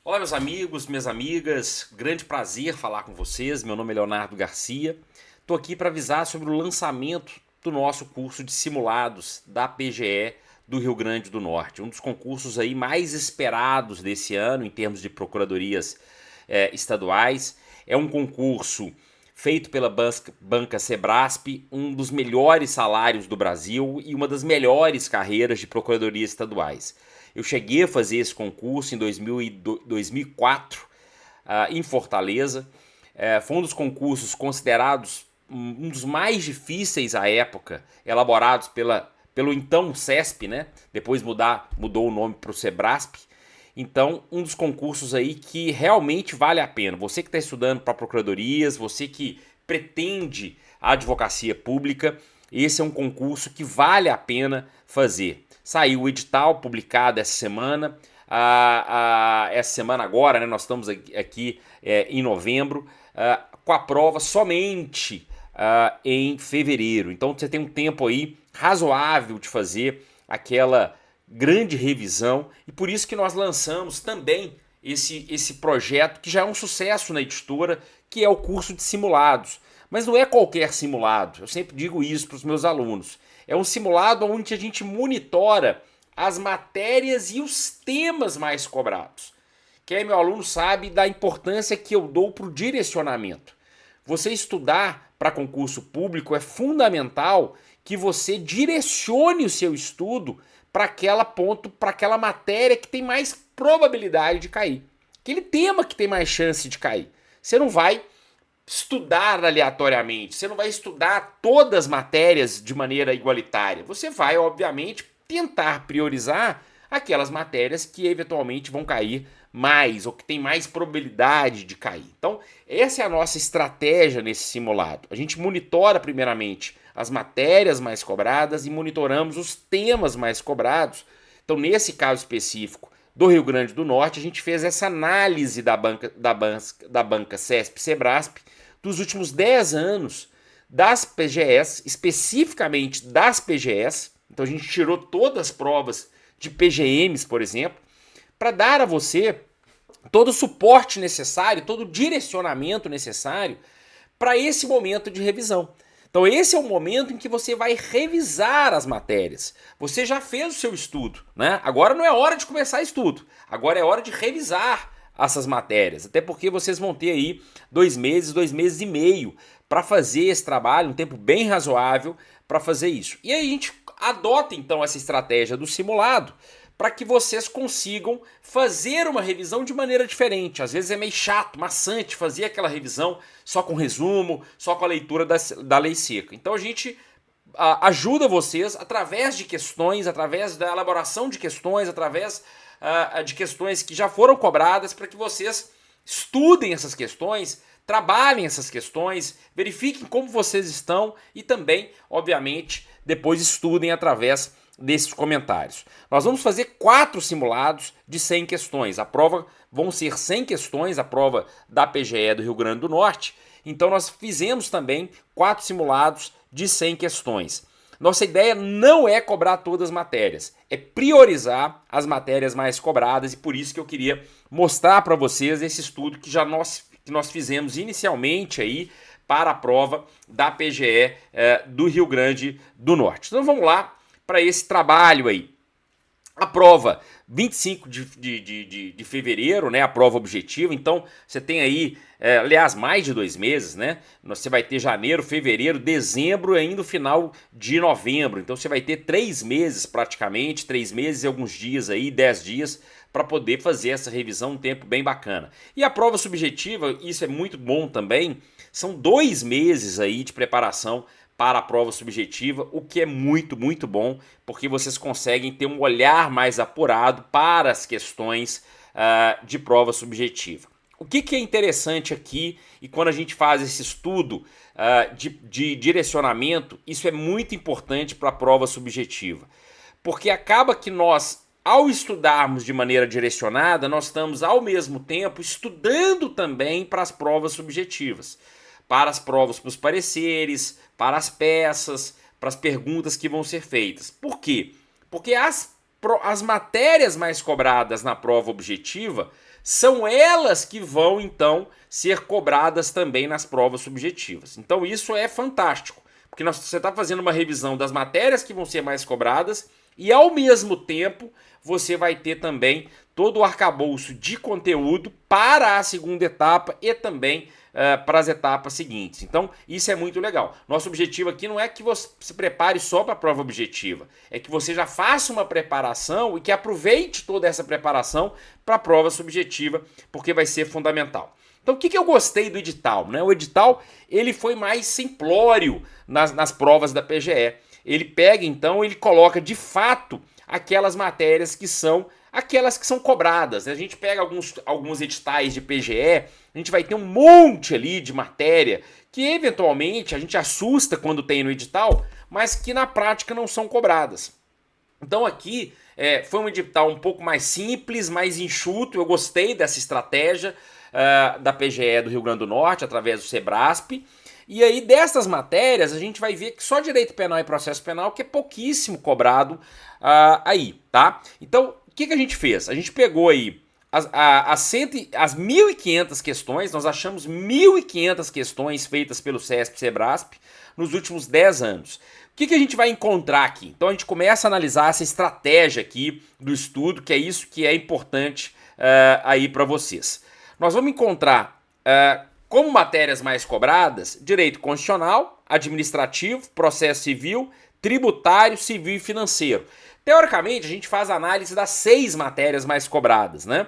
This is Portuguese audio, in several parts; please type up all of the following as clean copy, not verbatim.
Olá, meus amigos, minhas amigas, grande prazer falar com vocês. Meu nome é Leonardo Garcia. Estou aqui para avisar sobre o lançamento do nosso curso de simulados da PGE do Rio Grande do Norte, um dos concursos aí mais esperados desse ano em termos de procuradorias estaduais. É um concurso feito pela banca Sebrasp, um dos melhores salários do Brasil e uma das melhores carreiras de procuradorias estaduais. Eu cheguei a fazer esse concurso em 2004 em Fortaleza. Foi um dos concursos considerados um dos mais difíceis à época, elaborados pelo então CESP, né? Depois mudou o nome para o Sebrasp. Então, um dos concursos aí que realmente vale a pena. Você que está estudando para procuradorias, você que pretende a advocacia pública, esse é um concurso que vale a pena fazer. Saiu o edital publicado essa semana. Essa semana agora, né, nós estamos aqui em novembro, com a prova somente em fevereiro. Então você tem um tempo aí razoável de fazer aquela grande revisão e por isso que nós lançamos também esse projeto que já é um sucesso na editora, que é o curso de simulados. Mas não é qualquer simulado, eu sempre digo isso para os meus alunos. É um simulado onde a gente monitora as matérias e os temas mais cobrados. Quem é meu aluno sabe da importância que eu dou para o direcionamento. Você estudar para concurso público é fundamental que você direcione o seu estudo para aquela matéria que tem mais probabilidade de cair. Aquele tema que tem mais chance de cair. Você não vai estudar aleatoriamente, você não vai estudar todas as matérias de maneira igualitária. Você vai, obviamente, tentar priorizar aquelas matérias que eventualmente vão cair mais ou que tem mais probabilidade de cair. Então, essa é a nossa estratégia nesse simulado. A gente monitora primeiramente as matérias mais cobradas e monitoramos os temas mais cobrados. Então, nesse caso específico do Rio Grande do Norte, a gente fez essa análise da banca CESP-Sebrasp dos últimos 10 anos das PGEs, especificamente das PGEs. Então, a gente tirou todas as provas de PGMs, por exemplo, para dar a você todo o suporte necessário, todo o direcionamento necessário para esse momento de revisão. Então esse é o momento em que você vai revisar as matérias. Você já fez o seu estudo, né? Agora não é hora de começar estudo, agora é hora de revisar essas matérias, até porque vocês vão ter aí 2 meses e meio para fazer esse trabalho, um tempo bem razoável para fazer isso. E aí a gente adota então essa estratégia do simulado para que vocês consigam fazer uma revisão de maneira diferente. Às vezes é meio chato, maçante fazer aquela revisão só com resumo, só com a leitura da lei seca. Então a gente ajuda vocês através de questões, através da elaboração de questões, através de questões que já foram cobradas para que vocês estudem essas questões, trabalhem essas questões, verifiquem como vocês estão e também, obviamente, depois estudem através desses comentários. Nós vamos fazer 4 simulados de 100 questões. A prova vão ser 100 questões, a prova da PGE do Rio Grande do Norte. Então nós fizemos também 4 simulados de 100 questões. Nossa ideia não é cobrar todas as matérias, é priorizar as matérias mais cobradas e por isso que eu queria mostrar para vocês esse estudo que nós fizemos inicialmente aí para a prova da PGE do Rio Grande do Norte. Então vamos lá para esse trabalho aí. A prova 25 de fevereiro, né? A prova objetiva. Então você tem aí, aliás, mais de 2 meses, né? Você vai ter janeiro, fevereiro, dezembro e ainda o final de novembro. Então você vai ter 3 meses praticamente, 3 meses e alguns dias aí, 10 dias, para poder fazer essa revisão, um tempo bem bacana. E a prova subjetiva, isso é muito bom também, são 2 meses aí de preparação para a prova subjetiva, o que é muito, muito bom, porque vocês conseguem ter um olhar mais apurado para as questões de prova subjetiva. O que é interessante aqui, e quando a gente faz esse estudo de direcionamento, isso é muito importante para a prova subjetiva, porque acaba que nós, ao estudarmos de maneira direcionada, nós estamos ao mesmo tempo estudando também para as provas subjetivas, para as provas, para os pareceres, para as peças, para as perguntas que vão ser feitas. Por quê? Porque as as matérias mais cobradas na prova objetiva são elas que vão, então, ser cobradas também nas provas subjetivas. Então isso é fantástico, porque você está fazendo uma revisão das matérias que vão ser mais cobradas e, ao mesmo tempo, você vai ter também todo o arcabouço de conteúdo para a segunda etapa e também para as etapas seguintes. Então, isso é muito legal. Nosso objetivo aqui não é que você se prepare só para a prova objetiva, é que você já faça uma preparação e que aproveite toda essa preparação para a prova subjetiva, porque vai ser fundamental. Então, o que eu gostei do edital, né? O edital ele foi mais simplório nas provas da PGE. Ele pega, então, ele coloca de fato aquelas matérias que são aquelas que são cobradas. A gente pega alguns editais de PGE, a gente vai ter um monte ali de matéria que eventualmente a gente assusta quando tem no edital, mas que na prática não são cobradas. Então aqui foi um edital um pouco mais simples, mais enxuto. Eu gostei dessa estratégia da PGE do Rio Grande do Norte, através do Sebrasp. E aí dessas matérias a gente vai ver que só direito penal e processo penal que é pouquíssimo cobrado aí, tá? Então o que a gente fez? A gente pegou aí as 1.500 questões, nós achamos 1.500 questões feitas pelo CESP e Sebrasp nos últimos 10 anos. O que a gente vai encontrar aqui? Então a gente começa a analisar essa estratégia aqui do estudo, que é isso que é importante aí para vocês. Nós vamos encontrar como matérias mais cobradas, direito constitucional, administrativo, processo civil, tributário, civil e financeiro. Teoricamente, a gente faz análise das 6 matérias mais cobradas, né?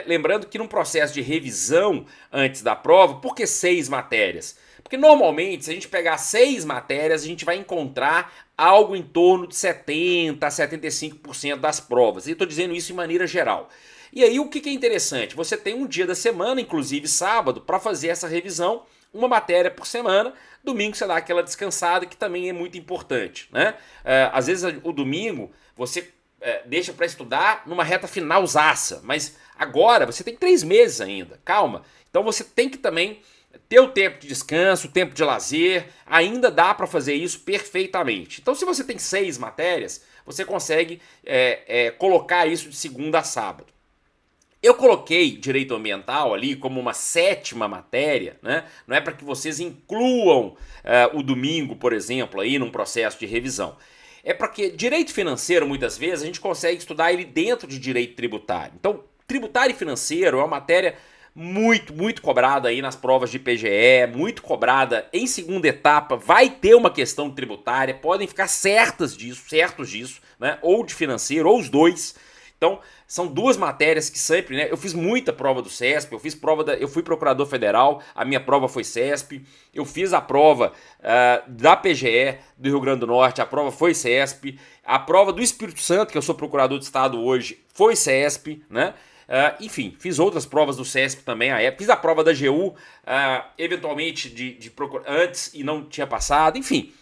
Lembrando que num processo de revisão antes da prova, por que 6 matérias? Porque normalmente, se a gente pegar 6 matérias, a gente vai encontrar algo em torno de 70% a 75% das provas. E estou dizendo isso em maneira geral. E aí o que é interessante? Você tem um dia da semana, inclusive sábado, para fazer essa revisão, uma matéria por semana. Domingo você dá aquela descansada, que também é muito importante, né? Às vezes o domingo você deixa para estudar numa reta finalzaça, mas agora você tem 3 meses ainda, calma. Então você tem que também ter o tempo de descanso, o tempo de lazer, ainda dá para fazer isso perfeitamente. Então se você tem 6 matérias, você consegue colocar isso de segunda a sábado. Eu coloquei direito ambiental ali como uma 7ª matéria, né? Não é para que vocês incluam o domingo, por exemplo, aí num processo de revisão. É porque direito financeiro, muitas vezes, a gente consegue estudar ele dentro de direito tributário. Então, tributário e financeiro é uma matéria muito, muito cobrada aí nas provas de PGE, muito cobrada em segunda etapa, vai ter uma questão tributária, podem ficar certos disso, né? Ou de financeiro, ou os dois. Então, são 2 matérias que sempre, né? Eu fiz muita prova do CESP, eu fui procurador federal, a minha prova foi CESP, eu fiz a prova da PGE do Rio Grande do Norte, a prova foi CESP, a prova do Espírito Santo, que eu sou procurador de estado hoje, foi CESP, né? Enfim, fiz outras provas do CESP também, fiz a prova da AGU, eventualmente antes e não tinha passado, enfim.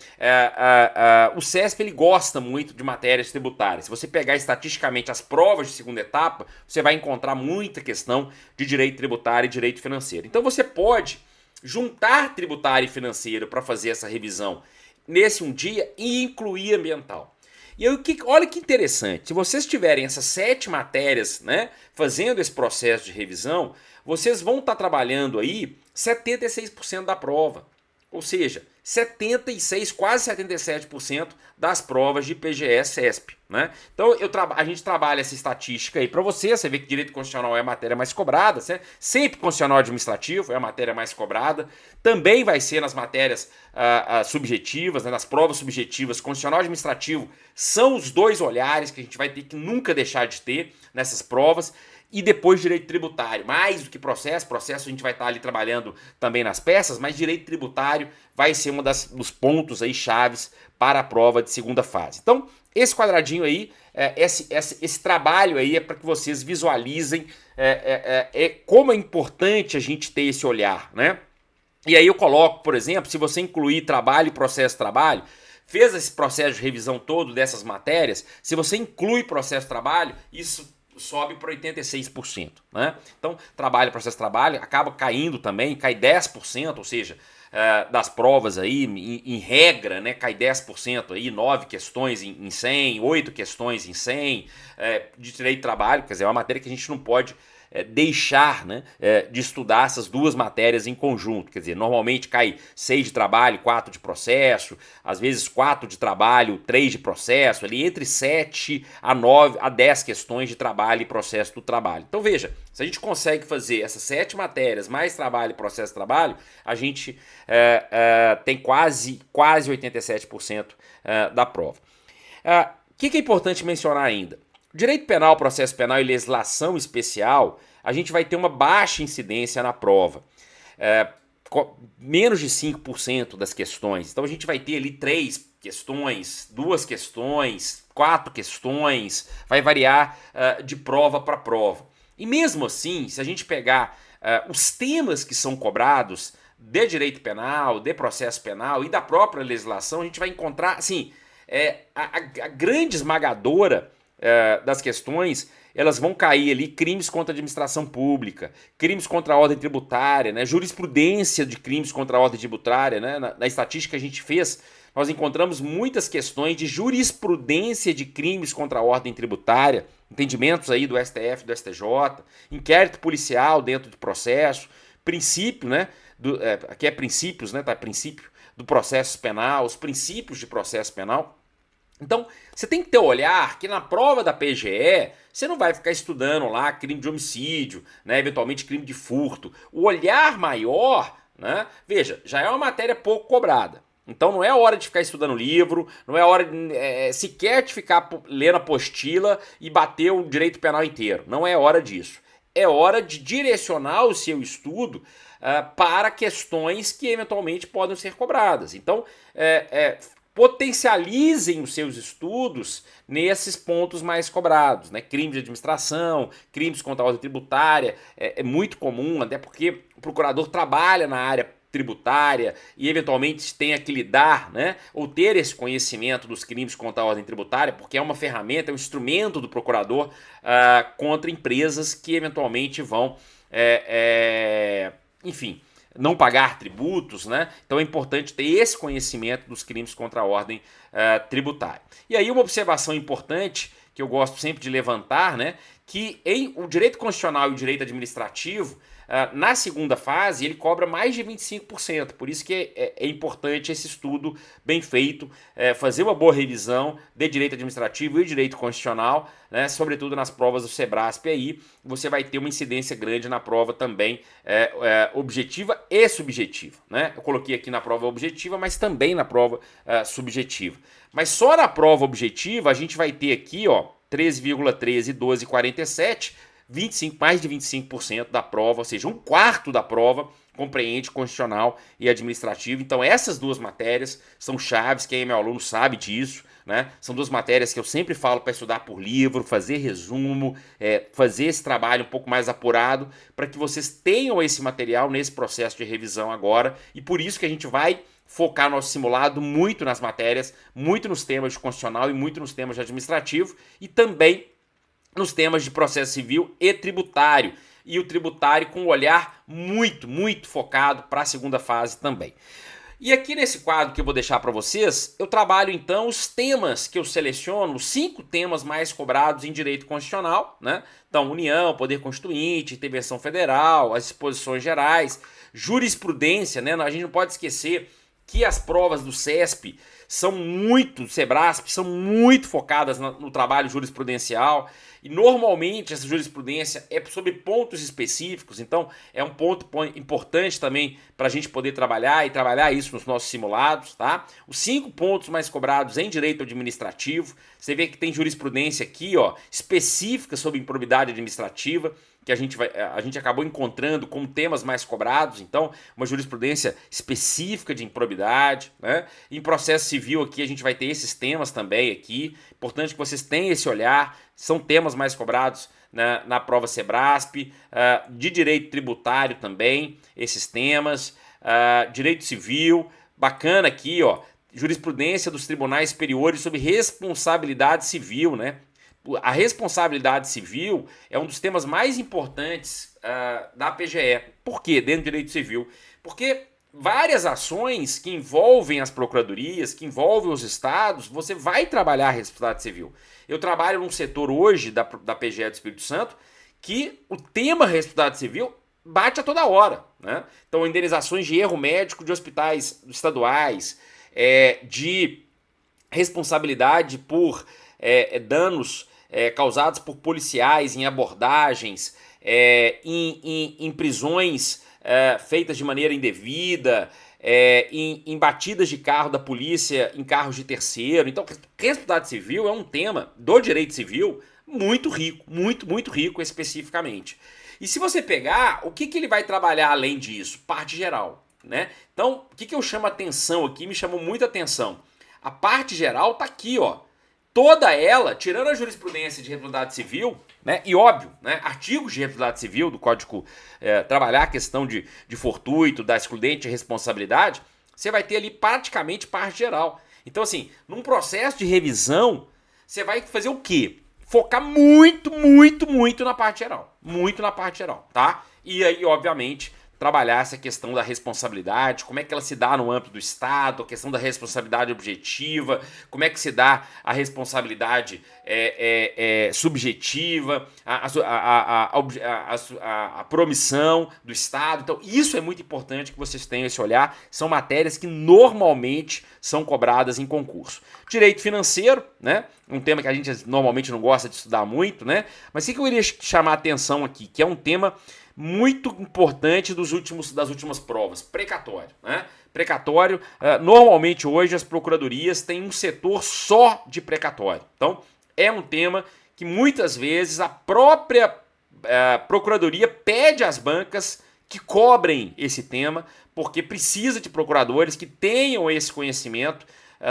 O CESP ele gosta muito de matérias tributárias. Se você pegar estatisticamente as provas de segunda etapa, você vai encontrar muita questão de direito tributário e direito financeiro. Então você pode juntar tributário e financeiro para fazer essa revisão nesse um dia e incluir ambiental. E aí, olha que interessante, se vocês tiverem essas 7 matérias, né, fazendo esse processo de revisão, vocês vão estar trabalhando aí 76% da prova. Ou seja, 76%, quase 77% das provas de PGE CESP, né? Então a gente trabalha essa estatística aí para você vê que direito constitucional é a matéria mais cobrada, sempre constitucional administrativo é a matéria mais cobrada, também vai ser nas matérias subjetivas, né, nas provas subjetivas, constitucional administrativo são os 2 olhares que a gente vai ter que nunca deixar de ter nessas provas. E depois direito tributário, mais do que processo a gente vai estar ali trabalhando também nas peças, mas direito tributário vai ser um dos pontos aí chaves para a prova de segunda fase. Então, esse quadradinho aí, esse trabalho aí é para que vocês visualizem como é importante a gente ter esse olhar, né? E aí eu coloco, por exemplo, se você incluir trabalho e processo-trabalho, fez esse processo de revisão todo dessas matérias, se você inclui processo-trabalho, isso sobe para 86%, né? Então, trabalho, processo de trabalho, acaba caindo também, cai 10%, ou seja, das provas aí, em regra, né, cai 10% aí, 9 questões em 100, 8 questões em 100, de direito de trabalho, quer dizer, é uma matéria que a gente não pode deixar, né, de estudar essas duas matérias em conjunto. Quer dizer, normalmente cai 6 de trabalho, 4 de processo, às vezes 4 de trabalho, 3 de processo, ali entre 7 a 9 a 10 questões de trabalho e processo do trabalho. Então veja, se a gente consegue fazer essas 7 matérias, mais trabalho e processo de trabalho, a gente tem quase 87% da prova. O que é importante mencionar ainda? Direito penal, processo penal e legislação especial, a gente vai ter uma baixa incidência na prova. Menos de 5% das questões. Então a gente vai ter ali 3 questões, 2 questões, 4 questões, vai variar de prova para prova. E mesmo assim, se a gente pegar os temas que são cobrados de direito penal, de processo penal e da própria legislação, a gente vai encontrar, assim, a grande esmagadora das questões, elas vão cair ali crimes contra a administração pública, crimes contra a ordem tributária, né, jurisprudência de crimes contra a ordem tributária, né, na estatística que a gente fez, nós encontramos muitas questões de jurisprudência de crimes contra a ordem tributária, entendimentos aí do STF, do STJ, inquérito policial dentro do processo, princípio, né, aqui é princípios, né, tá, princípio do processo penal, os princípios de processo penal. Então, você tem que ter olhar que na prova da PGE, você não vai ficar estudando lá crime de homicídio, né, eventualmente crime de furto. O olhar maior, né, veja, já é uma matéria pouco cobrada. Então não é hora de ficar estudando livro, não é hora sequer de ficar lendo a apostila e bater o direito penal inteiro. Não é hora disso. É hora de direcionar o seu estudo para questões que eventualmente podem ser cobradas. Então, potencializem os seus estudos nesses pontos mais cobrados, né? Crimes de administração, crimes contra a ordem tributária, é muito comum, até porque o procurador trabalha na área tributária e eventualmente tenha que lidar, né, ou ter esse conhecimento dos crimes contra a ordem tributária, porque é uma ferramenta, é um instrumento do procurador contra empresas que eventualmente vão, enfim, não pagar tributos, né? Então é importante ter esse conhecimento dos crimes contra a ordem tributária. E aí uma observação importante que eu gosto sempre de levantar, né, que o direito constitucional e o direito administrativo, na segunda fase, ele cobra mais de 25%, por isso que é importante esse estudo bem feito, fazer uma boa revisão de direito administrativo e direito constitucional, né, sobretudo nas provas do Sebrasp, aí você vai ter uma incidência grande na prova também objetiva e subjetiva, né? Eu coloquei aqui na prova objetiva, mas também na prova subjetiva. Mas só na prova objetiva a gente vai ter aqui, ó, 13,13, 12,47, mais de 25% da prova, ou seja, um quarto da prova compreende constitucional e administrativo. Então essas duas matérias são chaves, quem é meu aluno sabe disso, né? São duas matérias que eu sempre falo para estudar por livro, fazer resumo, fazer esse trabalho um pouco mais apurado, para que vocês tenham esse material nesse processo de revisão agora, e por isso que a gente vai focar nosso simulado muito nas matérias, muito nos temas de constitucional e muito nos temas de administrativo, e também nos temas de processo civil e tributário. E o tributário com um olhar muito, muito focado para a segunda fase também. E aqui nesse quadro que eu vou deixar para vocês, eu trabalho então os temas que eu seleciono, os 5 temas mais cobrados em direito constitucional, né? Então, União, Poder Constituinte, Intervenção Federal, as disposições gerais, jurisprudência, né? A gente não pode esquecer que as provas do CESP são muito, Sebrasp, são muito focadas no trabalho jurisprudencial, e normalmente essa jurisprudência é sobre pontos específicos, então é um ponto importante também para a gente poder trabalhar e trabalhar isso nos nossos simulados, tá? Os 5 pontos mais cobrados em direito administrativo, você vê que tem jurisprudência aqui, ó, específica sobre improbidade administrativa, que a gente acabou encontrando como temas mais cobrados, então uma jurisprudência específica de improbidade, né? Em processo civil aqui a gente vai ter esses temas também aqui, importante que vocês tenham esse olhar, são temas mais cobrados na prova Sebrasp, de direito tributário também, esses temas, direito civil, bacana aqui, ó, jurisprudência dos tribunais superiores sobre responsabilidade civil, né? A responsabilidade civil é um dos temas mais importantes da PGE. Por quê? Dentro do direito civil. Porque várias ações que envolvem as procuradorias, que envolvem os estados, você vai trabalhar a responsabilidade civil. Eu trabalho num setor hoje da PGE do Espírito Santo que o tema responsabilidade civil bate a toda hora, né? Então, indenizações de erro médico de hospitais estaduais, de responsabilidade por danos causados por policiais em abordagens, em prisões feitas de maneira indevida, em batidas de carro da polícia em carros de terceiro. Então, responsabilidade civil é um tema do direito civil muito rico, muito rico especificamente. E se você pegar, o que ele vai trabalhar além disso? Parte geral, né? Então, o que eu chamo a atenção aqui, me chamou muita atenção. A parte geral tá aqui, ó. Toda ela, tirando a jurisprudência de responsabilidade civil, né? E óbvio, né? Artigos de responsabilidade civil do Código trabalhar a questão de fortuito, da excludente responsabilidade, você vai ter ali praticamente parte geral. Então, assim, num processo de revisão, você vai fazer o quê? Focar muito na parte geral. Muito na parte geral, tá? E aí, obviamente, trabalhar essa questão da responsabilidade, como é que ela se dá no âmbito do Estado, a questão da responsabilidade objetiva, como é que se dá a responsabilidade subjetiva, a promissão do Estado. Então, isso é muito importante que vocês tenham esse olhar. São matérias que normalmente são cobradas em concurso. Direito financeiro, né? Um tema que a gente normalmente não gosta de estudar muito, né? Mas o que eu iria chamar a atenção aqui, que é um tema muito importante das últimas provas, precatório, né? Precatório, normalmente hoje as procuradorias têm um setor só de precatório. Então, é um tema que muitas vezes a própria procuradoria pede às bancas que cobrem esse tema, porque precisa de procuradores que tenham esse conhecimento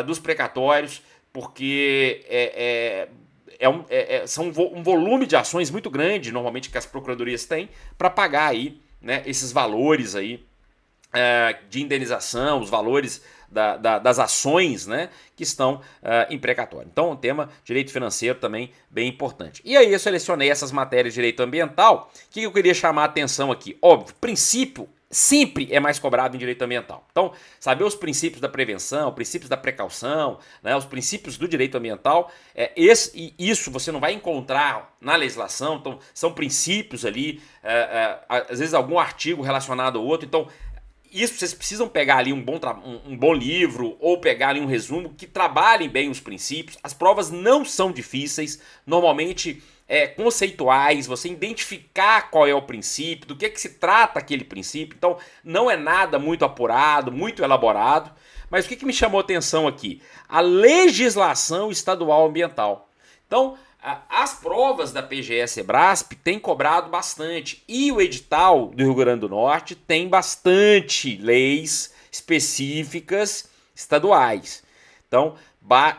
dos precatórios, porque são um volume de ações muito grande, normalmente, que as procuradorias têm, para pagar aí, né, esses valores aí, de indenização, os valores das ações, né, que estão em precatório. Então, o tema direito financeiro também bem importante. E aí eu selecionei essas matérias de direito ambiental. O que eu queria chamar a atenção aqui? Óbvio, princípio sempre é mais cobrado em direito ambiental. Então, saber os princípios da prevenção, princípios da precaução, né, os princípios do direito ambiental, isso você não vai encontrar na legislação. Então, são princípios ali, às vezes algum artigo relacionado ao outro. Então, isso vocês precisam pegar ali um bom livro ou pegar ali um resumo que trabalhem bem os princípios. As provas não são difíceis, normalmente conceituais, você identificar qual é o princípio, do que se trata aquele princípio. Então não é nada muito apurado, muito elaborado. Mas o que me chamou a atenção aqui? A legislação estadual ambiental. Então, as provas da PGE-Sebrasp têm cobrado bastante, e o edital do Rio Grande do Norte tem bastante leis específicas estaduais. Então,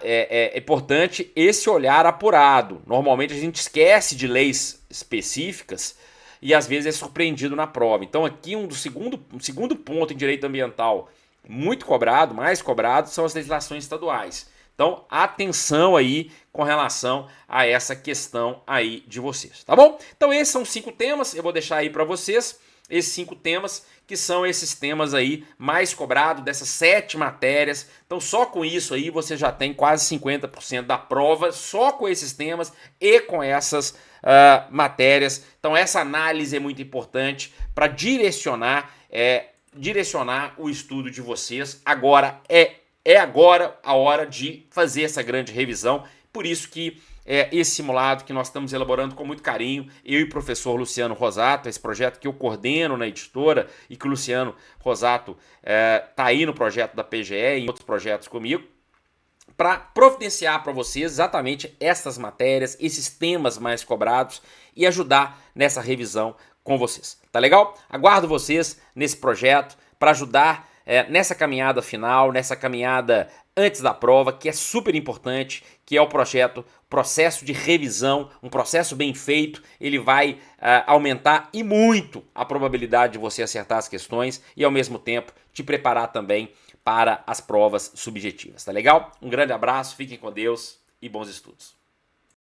é importante esse olhar apurado. Normalmente a gente esquece de leis específicas e às vezes é surpreendido na prova. Então, aqui um segundo ponto em direito ambiental muito cobrado, mais cobrado, são as legislações estaduais. Então, atenção aí com relação a essa questão aí de vocês, tá bom? Então, esses são 5 temas, eu vou deixar aí para vocês, esses 5 temas, que são esses temas aí mais cobrados dessas 7 matérias. Então, só com isso aí você já tem quase 50% da prova, só com esses temas e com essas matérias. Então, essa análise é muito importante para direcionar o estudo de vocês. Agora agora a hora de fazer essa grande revisão. Por isso que esse simulado que nós estamos elaborando com muito carinho, eu e o professor Luciano Rosato, esse projeto que eu coordeno na editora e que o Luciano Rosato está aí no projeto da PGE e em outros projetos comigo, para providenciar para vocês exatamente essas matérias, esses temas mais cobrados e ajudar nessa revisão com vocês. Tá legal? Aguardo vocês nesse projeto para ajudar nessa caminhada final, nessa caminhada antes da prova, que é super importante, que é o processo de revisão, um processo bem feito. Ele vai aumentar e muito a probabilidade de você acertar as questões e ao mesmo tempo te preparar também para as provas subjetivas, tá legal? Um grande abraço, fiquem com Deus e bons estudos.